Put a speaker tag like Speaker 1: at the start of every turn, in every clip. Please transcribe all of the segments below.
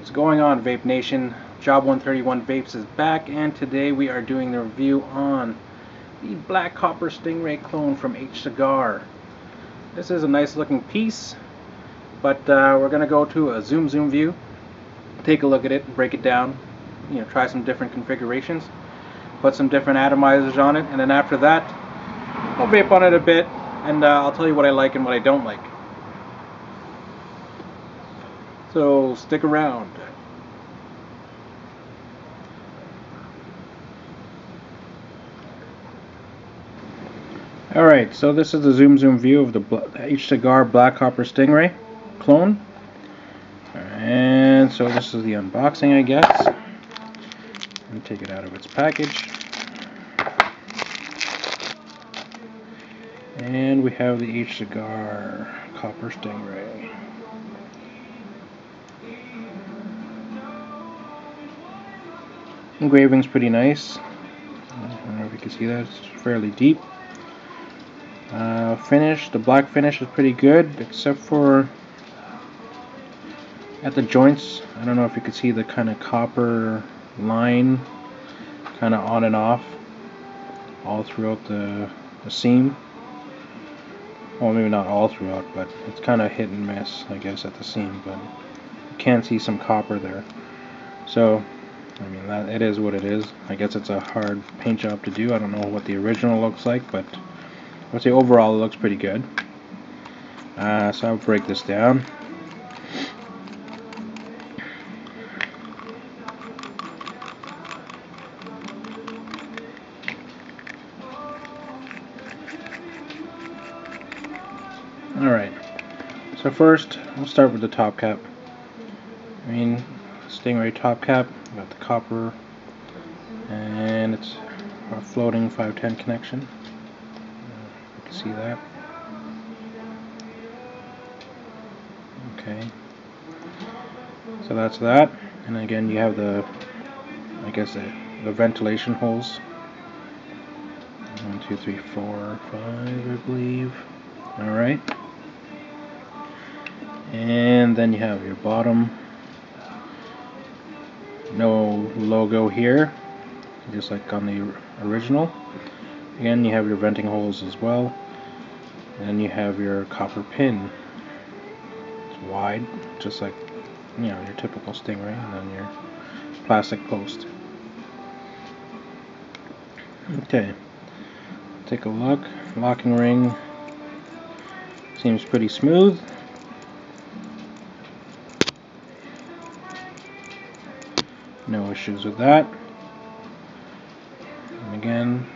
Speaker 1: What's going on, Vape Nation? Job 131 Vapes is back, and today we are doing the review on the Black Copper Stingray clone from Hcigar. This is a nice looking piece, but we're going to go to a zoom view, take a look at it, break it down, try some different configurations, put some different atomizers on it, and then after that I'll vape on it a bit, and I'll tell you what I like and what I don't like. So stick around. Alright, so this is the zoom view of the Hcigar Black Copper Stingray clone. And so this is the unboxing, I guess. Let me take it out of its package. And we have the Hcigar Copper Stingray. Engraving's pretty nice. I don't know if you can see that, it's fairly deep. Finish, the black finish is pretty good, except for at the joints. I don't know if you can see the kind of copper line kind of on and off all throughout the seam. Well, maybe not all throughout, but it's kind of hit and miss, I guess, at the seam, but you can see some copper there. So I mean, it is what it is. I guess it's a hard paint job to do. I don't know what the original looks like, but I would say overall it looks pretty good. So I'll break this down. Alright, so first we'll start with the top cap. Stingray top cap, got the copper, and it's a floating 510 connection. You can see that. Okay, so that's that, and again you have the, I guess the ventilation holes. 1, 2, 3, 4, 5, I believe. Alright, and then you have your bottom. No logo here, just like on the original. Again, you have your venting holes as well, and you have your copper pin. It's wide, just like your typical Stingray, and then your plastic post. Okay, take a look. Locking ring seems pretty smooth. No issues with that. And again,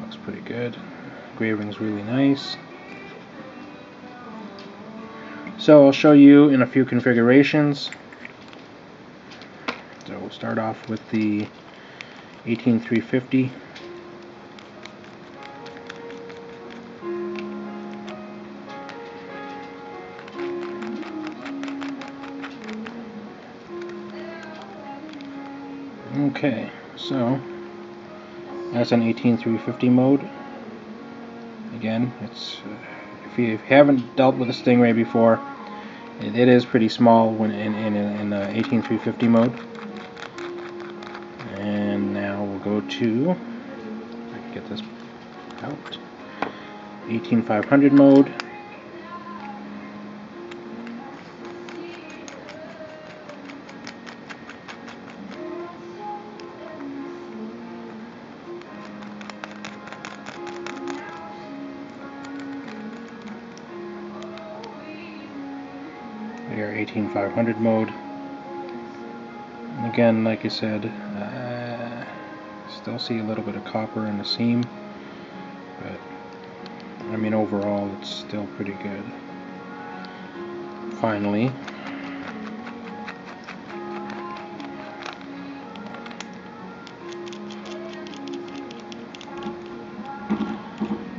Speaker 1: looks pretty good. Engraving's really nice. So I'll show you in a few configurations. So we'll start off with the 18350. Okay, so that's an 18350 mode. Again, it's if you haven't dealt with a Stingray before, it is pretty small when in 18350 mode. And now we'll go to, I can get this out, 18500 mode. Your 18500 mode. And again, like I said, still see a little bit of copper in the seam, but I mean overall it's still pretty good. Finally,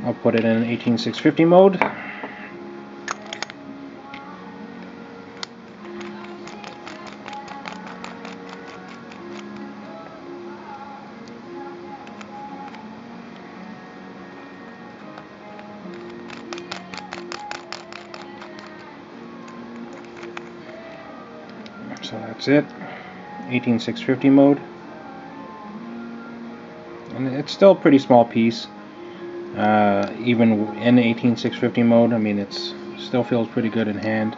Speaker 1: I'll put it in 18650 mode. So that's it. 18650 mode. And it's still a pretty small piece. Even in 18650 mode, I mean, it's still feels pretty good in hand.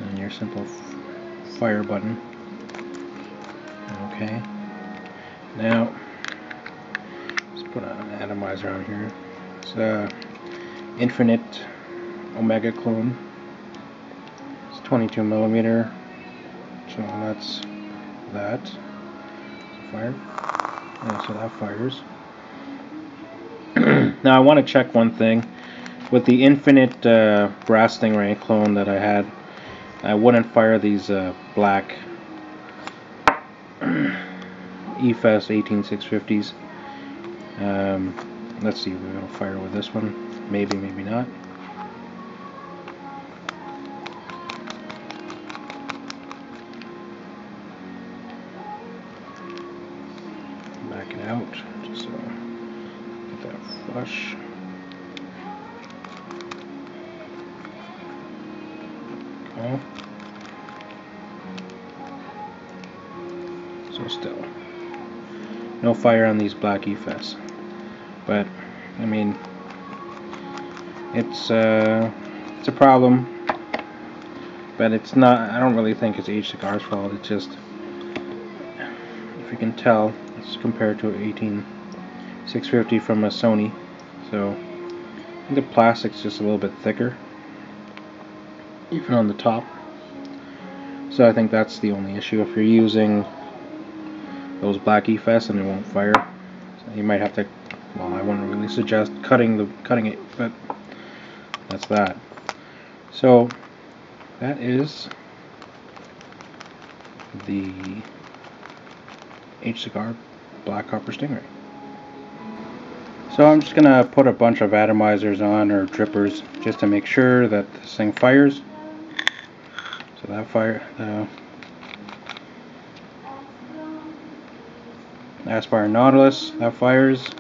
Speaker 1: And your simple fire button. Okay. Now, let's put an atomizer on here. It's a Infinite Omega clone. It's 22 millimeter. So that's that. Fire. Yeah, so that fires. Now I want to check one thing. With the Infinite Brass Stingray clone that I had, I wouldn't fire these black EFES 18650s. Let's see if we're going to fire with this one. Maybe, maybe not. Back it out, just so get that flush. Okay. So still no fire on these black EFES, but I mean it's a problem, but it's not. I don't really think it's Hcigar's fault. It's just, if you can tell, it's compared to an 18650 from a Sony, so I think the plastic's just a little bit thicker, even on the top. So I think that's the only issue. If you're using those black EFES and it won't fire, so you might have to. Well, I wouldn't really suggest cutting it, but that's that. So that is the Hcigar Black Copper Stingray. So I'm just gonna put a bunch of atomizers on, or drippers, just to make sure that this thing fires. So that Aspire Nautilus, that fires.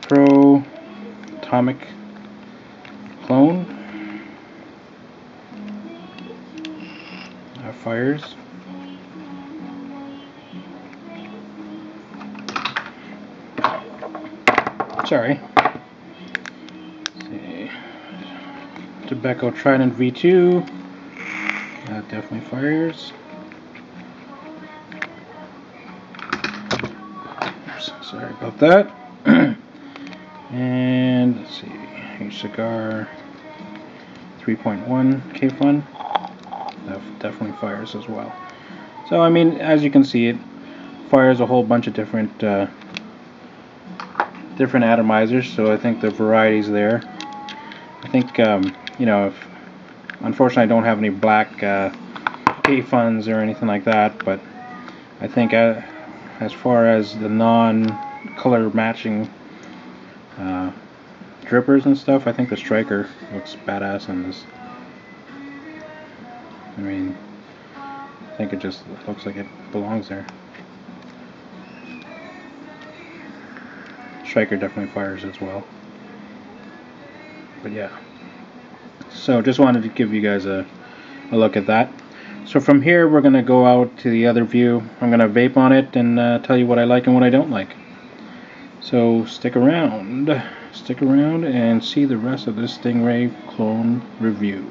Speaker 1: Pro Atomic Clone, that fires. Sorry. Let's see. Tobacco Trident V2, that definitely fires. Oops, sorry about that. And let's see, Hcigar 3.1 K-Fun, that definitely fires as well. So I mean, as you can see, it fires a whole bunch of different atomizers. So I think the variety's there. I think you know, if unfortunately I don't have any black K-Funs or anything like that, but I think as far as the non-color matching drippers and stuff, I think the Striker looks badass on this. I mean, I think it just looks like it belongs there. Striker definitely fires as well. But yeah. So just wanted to give you guys a look at that. So from here we're going to go out to the other view. I'm going to vape on it and tell you what I like and what I don't like. So stick around and see the rest of this Stingray clone review.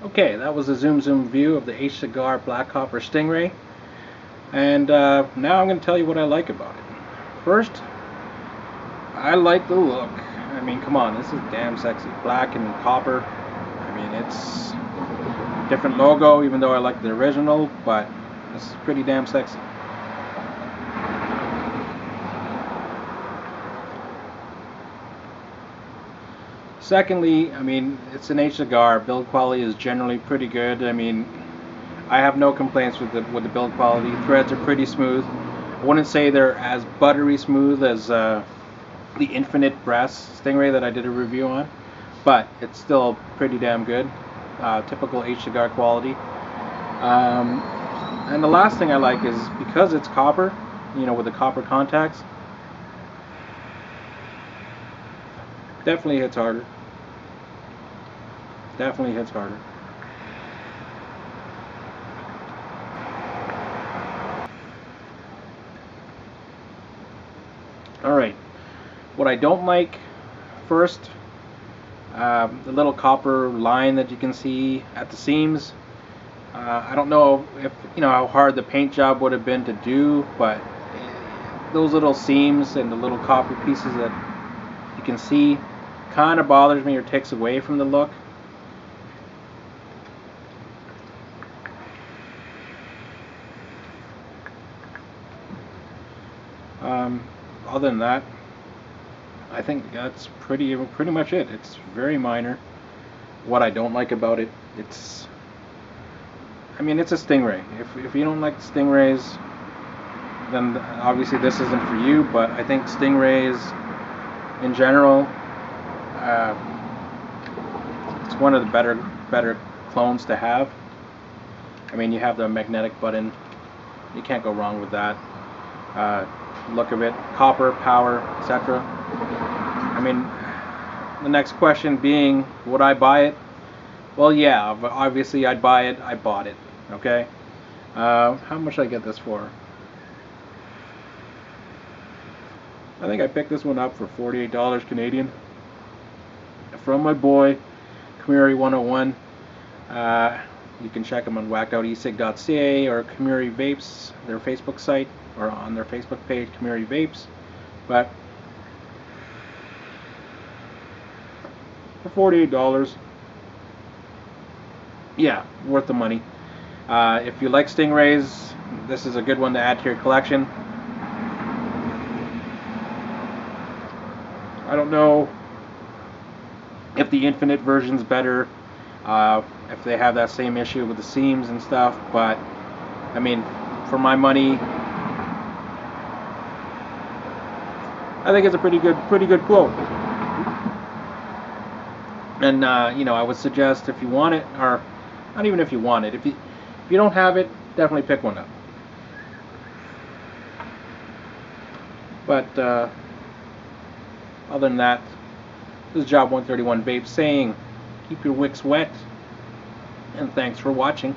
Speaker 1: Okay, that was a zoom view of the Hcigar Black Copper Stingray, and now I'm going to tell you what I like about it. First, I like the look. I mean, come on, this is damn sexy. Black and copper. I mean, it's a different logo, even though I like the original, but this is pretty damn sexy. Secondly, I mean, it's an Hcigar. Build quality is generally pretty good. I mean, I have no complaints with the build quality. Threads are pretty smooth. I wouldn't say they're as buttery smooth as the Infinite Brass Stingray that I did a review on, but it's still pretty damn good. Typical Hcigar quality. And the last thing I like is because it's copper, you know, with the copper contacts, definitely hits harder. Definitely hits harder. Alright, what I don't like first, the little copper line that you can see at the seams. I don't know if, you know, how hard the paint job would have been to do, but those little seams and the little copper pieces that you can see kind of bothers me or takes away from the look. Other than that, I think that's pretty much it. It's very minor. What I don't like about it, I mean, it's a Stingray. If you don't like Stingrays, then obviously this isn't for you. But I think Stingrays, in general, it's one of the better clones to have. I mean, you have the magnetic button. You can't go wrong with that. Look of it, copper, power, etc. I mean, the next question being, would I buy it? Well, yeah, obviously I'd buy it. I bought it. Okay. How much did I get this for? I think I picked this one up for $48 Canadian from my boy Kamuri 101. You can check them on wackedoutecig.ca or Kamuri Vapes, their Facebook site, or on their Facebook page, Kamuri Vapes. But for $48, yeah, worth the money. If you like Stingrays, this is a good one to add to your collection. I don't know if the Infinite version's better, if they have that same issue with the seams and stuff, but I mean, for my money, I think it's a pretty good quote. And you know, I would suggest if you want it, or not even if you want it, if you don't have it, definitely pick one up. But other than that, this is Job 131 Vape saying, keep your wicks wet, and thanks for watching.